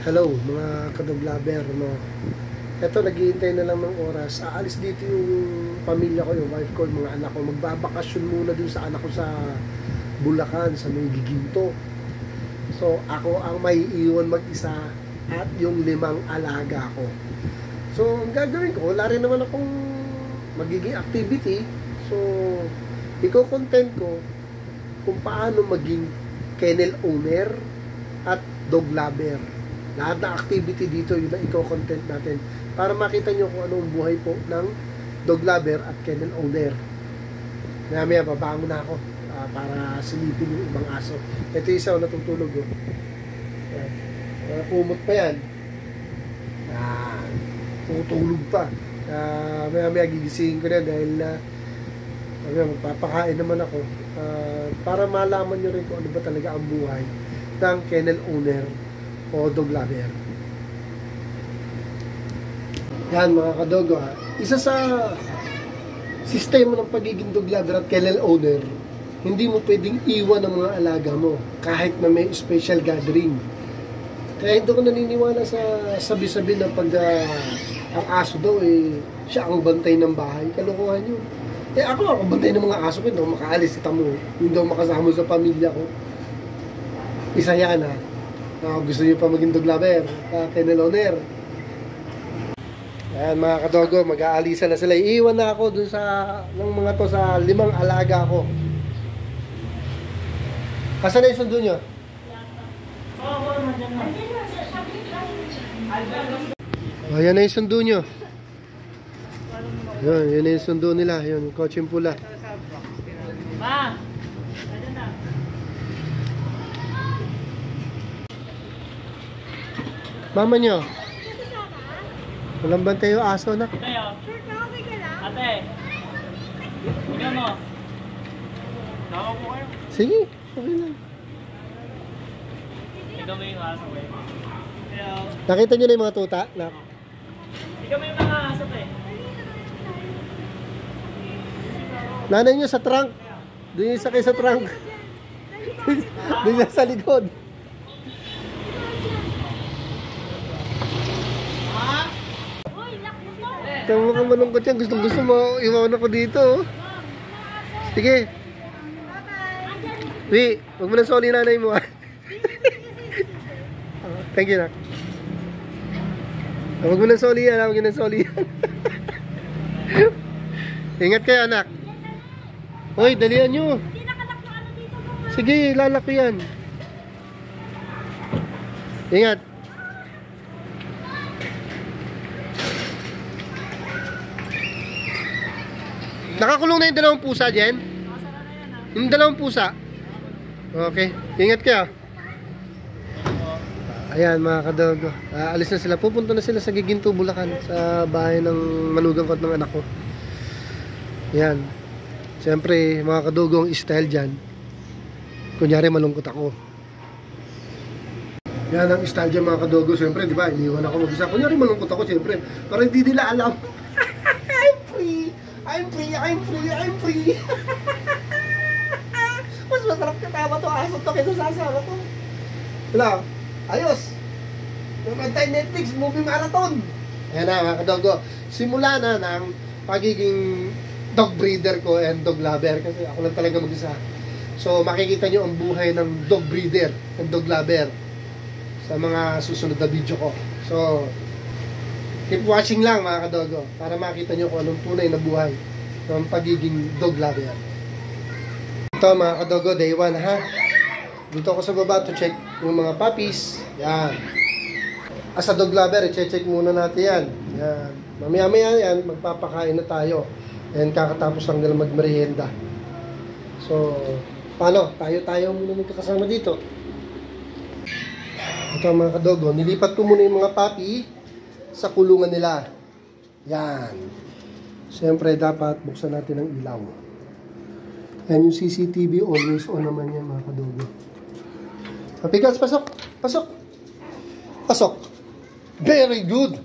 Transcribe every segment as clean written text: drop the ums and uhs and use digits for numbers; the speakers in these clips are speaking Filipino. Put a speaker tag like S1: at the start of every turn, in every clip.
S1: Hello mga kadog lover, no? Ito, naghihintay na lang ng oras. Aalis dito yung pamilya ko, yung wife ko, yung mga anak ko. Magbabakasyon muna dun sa anak ko sa Bulacan, sa may Giginto. So, ako ang may iwan mag-isa at yung 5 alaga ko. So, ang gagawin ko, wala rin naman akong magiging activity. So, iko-content ko kung paano maging kennel owner at dog lover. Lahat ng activity dito, yun ang iko-content natin para makita nyo kung anong buhay po ng dog lover at kennel owner. Maya babangon na ako para silipin yung ibang aso. Ito yung isa natutulog. Kumot pa yan. Tutulog pa. Maya gigisingin ko na dahil magpapakain naman ako para malaman nyo rin kung ano ba talaga ang buhay ng kennel owner o dog lover. Yan mga kadogo, isa sa sistema ng pagiging dog lover at kennel owner, hindi mo pwedeng iwan ang mga alaga mo kahit na may special gathering. Kaya hindi ko naniniwala sa sabi-sabi na pag ang aso daw siya ang bantay ng bahay. Kalokohan yun. Ako bantay ng mga aso ko, hindi ako makaalis, kita mo, hindi ako makasama sa pamilya ko. Isa yan gusto niyo pa maging dog lover, kennel owner. Ayan mga kadogo, mag-aalisa na sila. Iiwan na ako dun sa ng mga to sa 5 alaga ko. Kasan na yung sundo nyo? Ayan na yung sundo nyo. Yan na yung sundo nila. Yun, yung kotseng pula. Mama nyo. Walang bantay yung aso na.
S2: Ate, okay ka lang? Ate, tingnan mo. Tama po kayo.
S1: Sige, okay lang.
S2: Ikaw mo yung aso eh.
S1: Nakita nyo na yung mga tuta?
S2: Ikaw mo yung mga aso eh.
S1: Nanay nyo sa trunk. Doon yung sakay sa trunk. Doon yung sa likod. Tama ka malungkot yan. Gusto mo iwanan ako dito. Sige. Wi, huwag mo nang soli nanay mo. Thank you, nak. Huwag mo nang soli yan. Huwag mo nang soli yan. Ingat kayo, anak. Hoy, dalian nyo. Sige, lalak ko yan. Ingat. Nakakulong na yung 2 pusa, Jen? Yung 2 pusa. Okay. Ingat kayo. Ayan mga kadogo. Alis na sila. Pupunta na sila sa Giginto, Bulacan. Sa bahay ng manugang ko at ng anak ko. Ayan. Siyempre, mga kadogo, ang style dyan. Kunyari malungkot ako. Yan ang style dyan mga kadogo. Siyempre, di ba? Iniwan ako mag-isa. Kunyari malungkot ako, siyempre. Pero hindi nila alam. I'm free. Mas masarap katawa to aso to kaysa sa asawa ko. Wala. Ayos. Naman Netflix movie marathon. Ayan na mga kadogo. Simula na ng pagiging dog breeder ko and dog lover kasi ako lang talaga mag-isa. So makikita nyo ang buhay ng dog breeder and dog lover sa mga susunod na video ko. So keep watching lang mga kadogo para makita nyo kung anong tunay na buhay ng pagiging dog lover. Ito mga kadogo, day 1 ha. Dito ako sa baba to check yung mga puppies. Yan. As a dog lover, i-check muna natin yan. Yan. Mamaya yan, magpapakain na tayo. And kakatapos lang nila magmerienda. So, paano? Tayo muna magkakasama dito. Ito mga kadogo, nilipat ko muna yung mga puppy sa kulungan nila. Yan. Siyempre, dapat buksan natin ang ilaw. Yan yung CCTV, always on naman yan mga kadogo. Papigas, pasok. Very good.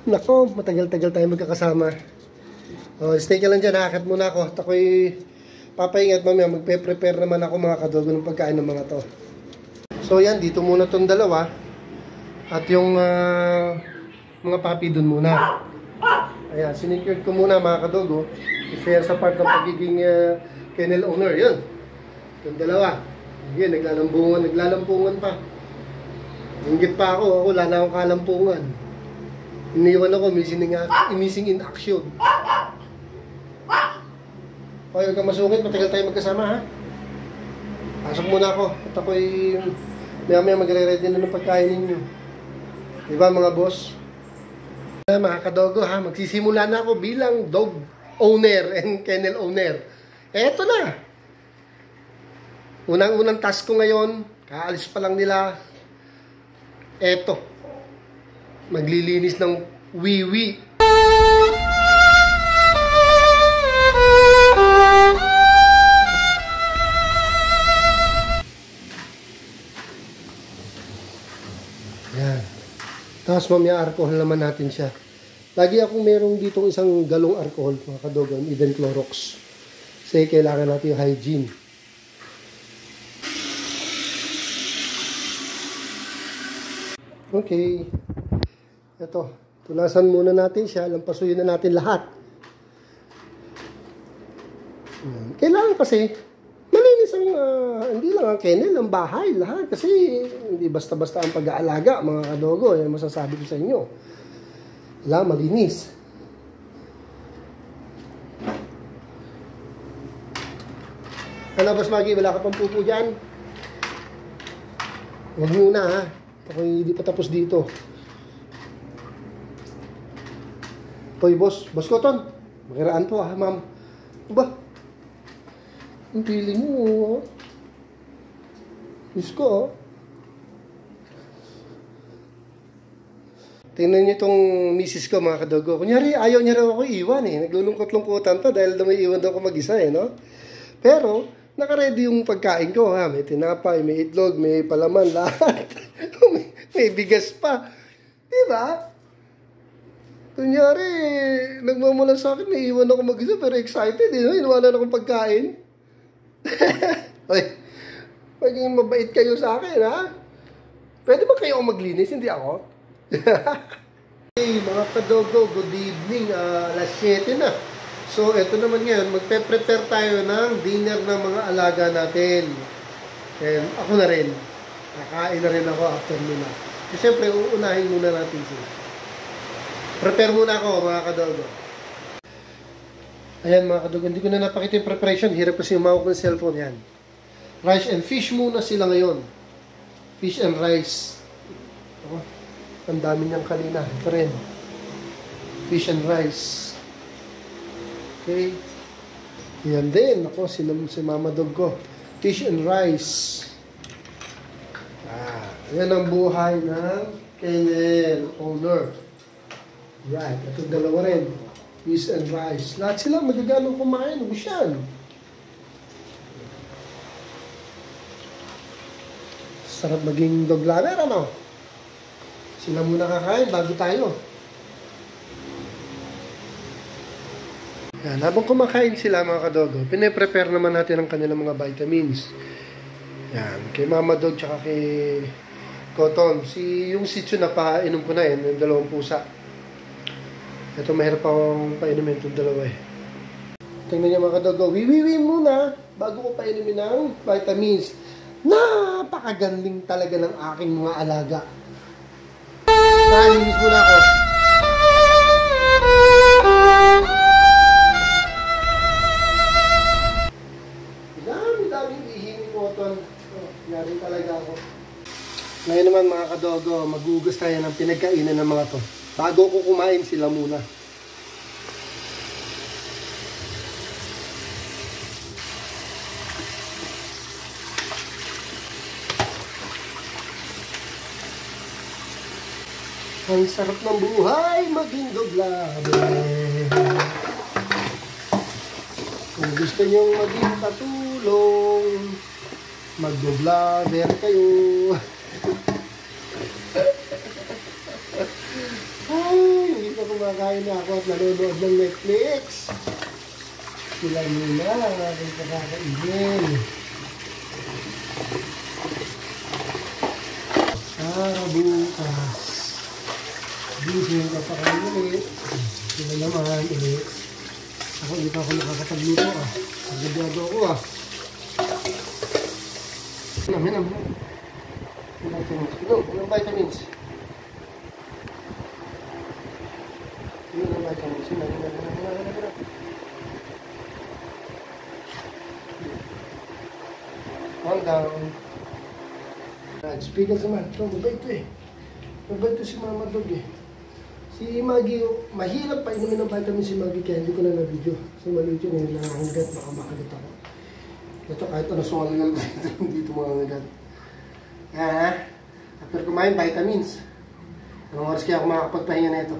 S1: Nako, matagal-tagal tayo magkakasama. Stay ka lang dyan, hakat muna ako. Ako'y papahingat mamaya, magpe-prepare naman ako mga kadogo ng pagkain ng mga to. So yan, dito muna tong dalawa. At yung mga puppy dun muna. Ayan, sinecured ko muna mga kadogo. Kasi yan sa part ng pagiging kennel owner. Yun. Yung dalawa. Yan, naglalampungan pa. Inggit pa ako. Wala na akong kalampungan. Iniwan ako, missing in action. Okay, huwag kang masungit. Matagal tayo magkasama, ha? Pasok muna ako. At ako'y maya magre-ready na ng pagkain ninyo. Diba mga boss? Mga kadogo, ha? Magsisimula na ako bilang dog owner and kennel owner. Eto na. Unang task ko ngayon, kaalis pa lang nila. Eto. Maglilinis ng wiwi. Yan. Tapos mamaya alcohol naman natin siya. Lagi akong merong ditong isang galong alcohol, mga kadogan, even Clorox. Kasi kailangan natin yung hygiene. Okay. Ito. Tunasan muna natin siya. Lampasuyin na natin lahat. Kailangan kasi malinis ang, hindi lang ang kennel, ang bahay, lahat. Kasi hindi basta-basta ang pag-aalaga, mga kadogo. Yan masasabi ko sa inyo. Wala, malinis. Ano, Boss Maggie, wala ka pang pupo dyan? Huwag muna, ha? Ako hindi pa tapos dito. Hoy, Boss Cotton. Makiraan po, ha, ma'am. Ba? Ang pili mo, Diyos ko, Tingnan niyo itong misis ko, mga kadogo. Kunyari, ayaw niya raw ako iwan, Naglulungkot-lungkutan pa dahil may iwan daw ako mag-isa, no? Pero, nakaready yung pagkain ko, ha? May tinapay, may itlog, may palaman, lahat. may bigas pa. Diba? Kunyari, nagmamula sa akin, may iwan ako mag-isa, pero excited, Inuwanan akong pagkain. Oy, maging mabait kayo sa akin, ha? Pwede ba kayo maglinis, hindi ako? Hey, mga kadogo, good evening. Alas 7 na. So, eto naman ngayon, magpe-prepare tayo ng dinner ng mga alaga natin. And ako na rin. Kakain na rin ako after nila. So, siyempre, uunahin muna natin sila. Prepare muna ako, mga kadogo. Ayan, mga kadogo, hindi ko na napakita yung preparation. Hirap kasi umawak ng cellphone yan. Rice and fish muna sila ngayon. Fish and rice. Ako. Ang dami niyang kanina. Ito rin. Fish and rice. Okay. Yan din. Ako, si mama dog ko. Fish and rice. Yan ang buhay ng kennel owner. Right. Ito dalawa rin. Fish and rice. Lahat sila magagalong kumain. Ubus yan. Sarap maging dog lover, ano? Sila muna kakain bago tayo. Yan, habang kumakain sila, mga kadogo, pine-prepare naman natin ang kanilang mga vitamins. Yan, kay Mama Dog tsaka kay Cotton. Yung Shih Tzu na painom ko na yan, yung dalawang pusa. Ito mahirap akong painumin itong dalawa Tingnan niyo, mga kadogo, wiwiwi muna bago ko painumin ng vitamins. Napakagaling talaga ng aking mga alaga. Nalinis muna ako. Daming ihing Cotton. Yari talaga ako. Ngayon naman, mga kadogo, magugas tayo ng pinagkainan ng mga to. Bago ko kumain sila muna. Ang sarap ng buhay, maging dog lover. Kung gusto nyong maging katulong, mag-dog lover kayo. Ay, hindi pa kumakain na ako at nanonood ng Netflix. Sila muna, aking kakakainin. para bukas. Gising ka pa kayo ulit. Sila naman ulit. Ako, hindi pa ako nakakapagluto ah. Nagagado ako ah. Minam. Vitamins. Ilang vitamins? Ilang vitamins? Calm down. Speaker sa man. Ito, mabait to eh. Mabait to si Mama Dog eh. Si Maggie, mahirap pa inumin ng vitamin si Maggie kaya hindi ko na na-video. So maliit yun eh, nangangagat, baka makagat ako. Ito kahit ano suwal ng hindi ito mangangagat. After kumain, vitamins. Anong oras kaya ako makakapagpahinga na ito?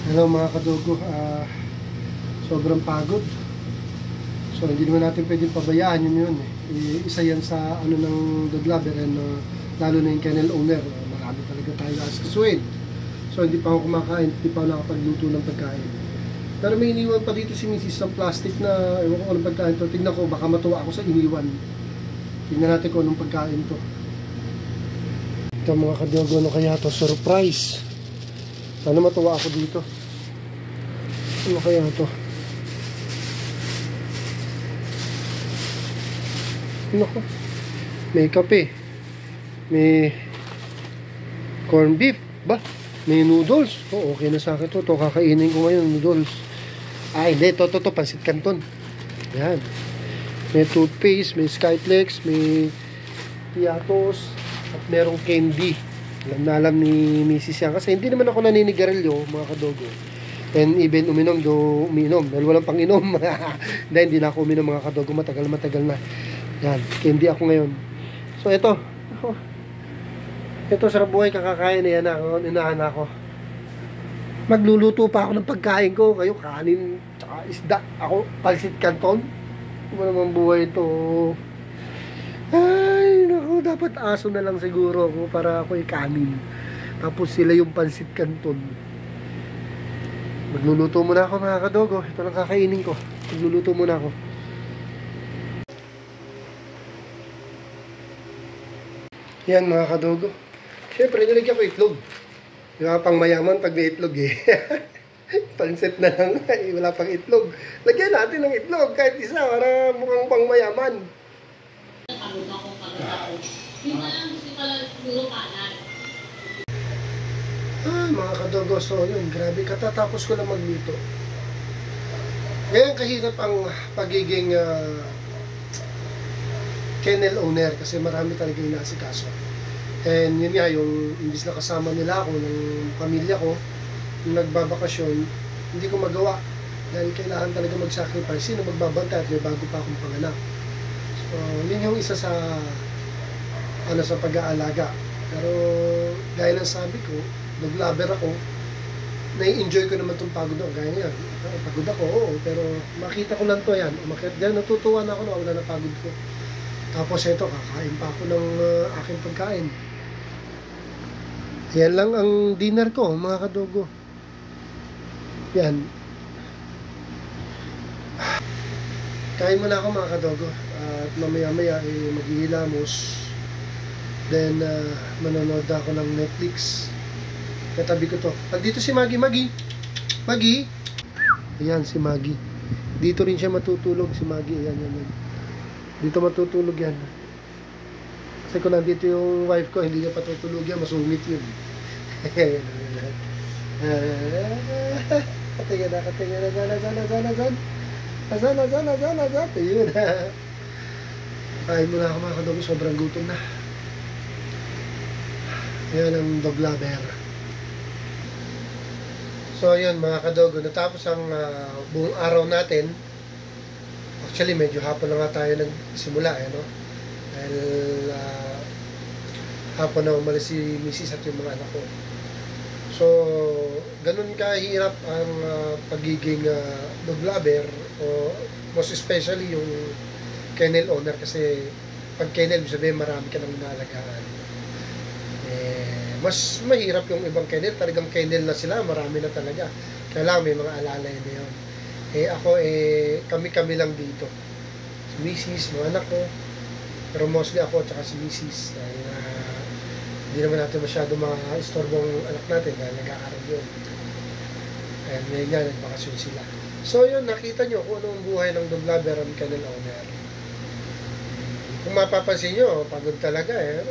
S1: Hello mga kadogo, sobrang pagod. So hindi naman natin pwedeng pabayaan yun eh. Isa yan sa ano ng dog lover and lalo na yung kennel owner. Marami talaga tayo askasuin. So hindi pa ako kumakain, hindi pa ako nakapagluto ng pagkain. Pero may iniwan pa dito si Mrs. ng plastic na ewan ko anong pagkain to. Tingnan ko, baka matuwa ako sa iniwan. Tingnan natin kung anong pagkain to. Ito mga kadogo, ano kaya to? Surprise! Sana matuwa ako dito. Ano kaya to? Ano ko? May kape. May corn beef. Ba? May noodles. Oh, okay na sa akin to. Ito, kakainin ko ngayon, noodles. Ay, hindi. Ito, pansit canton. Yan. May toothpaste, may Skyflex, may piatos, at merong candy. Alam na alam ni Mrs. yan. Kasi hindi naman ako naninigarilyo, mga kadogo. And even uminom, dahil walang pang-inom. Dahil hindi na ako uminom, mga kadogo. Matagal na. Yan. Candy ako ngayon. So, ito. Ito, sarap buhay, kakakain na yan ako, inahan ako. Magluluto pa ako ng pagkain ko. Kayo, kanin, tsaka isda. Ako, pansit canton. Ano naman buhay ito? Ay, naku, dapat aso na lang siguro ako para ako kanin. Tapos sila yung pansit canton. Magluluto muna ako mga kadogo. Ito lang kakainin ko. Magluluto muna ako. Yan mga kadogo. Siyempre, nilagyan ko itlog. Di ba, pang mayaman pag may itlog eh. Pansit na lang, wala pang itlog. Lagyan natin ng itlog, kahit isa, para mukhang pang mayaman. Mga kadogo, so yun, grabe, katatapos ko lang magluto. Ngayon kahirap ang pagiging kennel owner kasi marami talaga yung nasikaso. And yun nga, yung imbis na kasama nila ako ng pamilya ko, yung nagbabakasyon, hindi ko magawa. Dahil kailangan talaga mag-sacrifice. Sino magbabantay at may bago pa akong panganak. So, yun yung isa sa sa pag-aalaga. Pero, gaya ng sabi ko, nag-lover ako, nai-enjoy ko naman itong pagod ako. Gaya niya, pagod ako, oo, pero makita ko lang to yan. Umakit dyan, natutuwa na ako na wala na pagod ko. Tapos ito, kakain pa ako ng aking pagkain. Yan lang ang dinner ko, mga kadogo. Yan. Kain muna ako, mga kadogo. At mamaya-maya maghihilamos. Then, manonood ako ng Netflix. Katabi ko to. Dito si Maggie. Maggie. Ayan, si Maggie. Dito rin siya matutulog, si Maggie. Ayan. Dito matutulog yan. Kasi kung nandito yung wife ko, hindi niya patutulog yan, masungit yun. Katinga na. Azan. Ayun. Kain muna ako mga kadogo, sobrang gutom na. Yan ang dog lover. So yun mga kadogo, natapos ang buong araw natin. Actually, medyo hapon na nga tayo nagsimula, no? Dahil hapon na umalis si Mrs. at yung mga anak ko. So, ganun kahirap ang pagiging dog lover, o most especially yung kennel owner, kasi pag kennel, sabihin marami ka nang inaalagaan. Mas mahirap yung ibang kennel, talagang kennel na sila, marami na talaga. Kailangan may mga alalay na yun. Ako, kami lang dito. Si Mrs., mga anak ko. Pero mostly ako at saka si Mrs. Hindi naman natin masyado ma-istorbong anak natin dahil nag-aaral yun. And ngayon nga, nagbakasyon sila. So yun, nakita nyo kung anong buhay ng dog lover ang kennel owner. Kung mapapansin nyo, pagod talaga eh.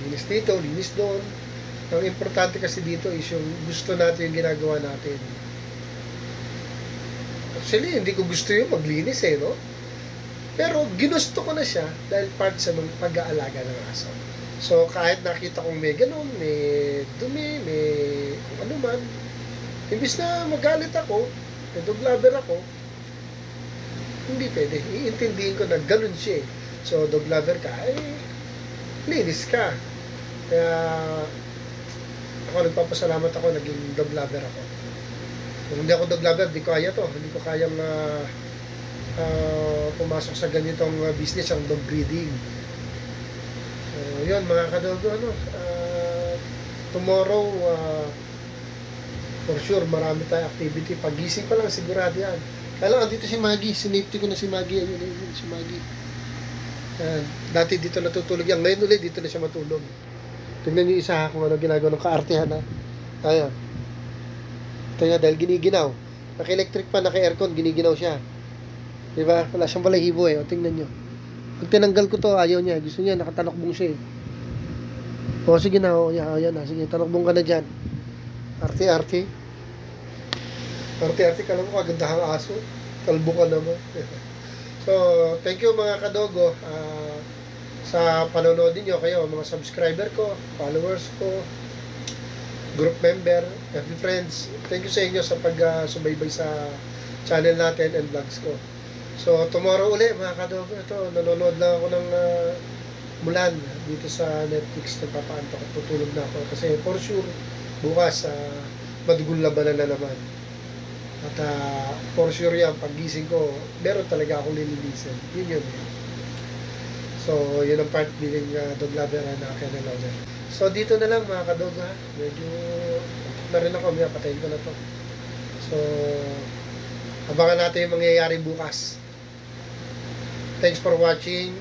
S1: Linis dito, linis doon. Ang importante kasi dito is yung gusto natin yung ginagawa natin. Actually, hindi ko gusto yung maglinis eh, no? Pero ginusto ko na siya dahil part sa ng pag-aalaga ng aso. So, kahit nakita kong may ganun, may dumi, may kung ano man, imbis na magalit ako, may dog lover ako, hindi pwede. Iintindihin ko na ganun siya eh. So, dog lover ka, linis ka. Kaya, ako nagpapasalamat ako, naging dog lover ako. Kung hindi ako dog lover, di ko kaya to. Hindi ko kayang pumasok sa ganitong business, ang dog breeding. So, yun mga kadogo, tomorrow, for sure, marami tayong activity. Pagising pa lang, sigurado yan. Kaya lang, andito si Maggie. Sinipti ko na si Maggie. Ayun, si Maggie. Dati dito natutulog yan. Ngayon ulit, dito na siya matulog. Tingnan niyo isa kung ano ginagawa ng kaartehan ha. Ayan. Ito nga, dahil giniginaw. Naka-electric pa, naka-aircon, giniginaw siya. Diba? Wala siyang balahibo eh. O, tingnan nyo. Pag tinanggal ko to, ayaw niya. Gusto niya, nakatalokbong siya eh. O, sige na. O, ayan na. Sige, talokbong ka na dyan. Arte-arte. Arte-arte ka lang ko. Kagandahang aso. Kalbo ka naman. So, thank you mga kadogo. Sa panonood niyo kayo, mga subscriber ko, followers ko, group member, FB friends. Thank you sa inyo sa pag-subaybay sa channel natin and vlogs ko. So, tomorrow ulit mga kadogo. Ito, nanonood lang ako ng Mulan dito sa Netflix. Nagpapaantok at tutulog na ako. Kasi for sure, bukas, madugong labanan na naman. At for sure yan, pag-gising ko, meron talaga akong lilinisin. Yun yun. So, yun ang part biling dog lover na kennel owner. So, dito na lang mga kadog ha. Medyo na rin ako, may patayin ko na to. So, abangan natin yung mangyayari bukas. Thanks for watching.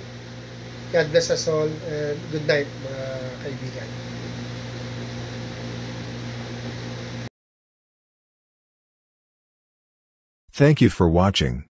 S1: God bless us all and good night mga kaibigan.
S3: Thank you for watching.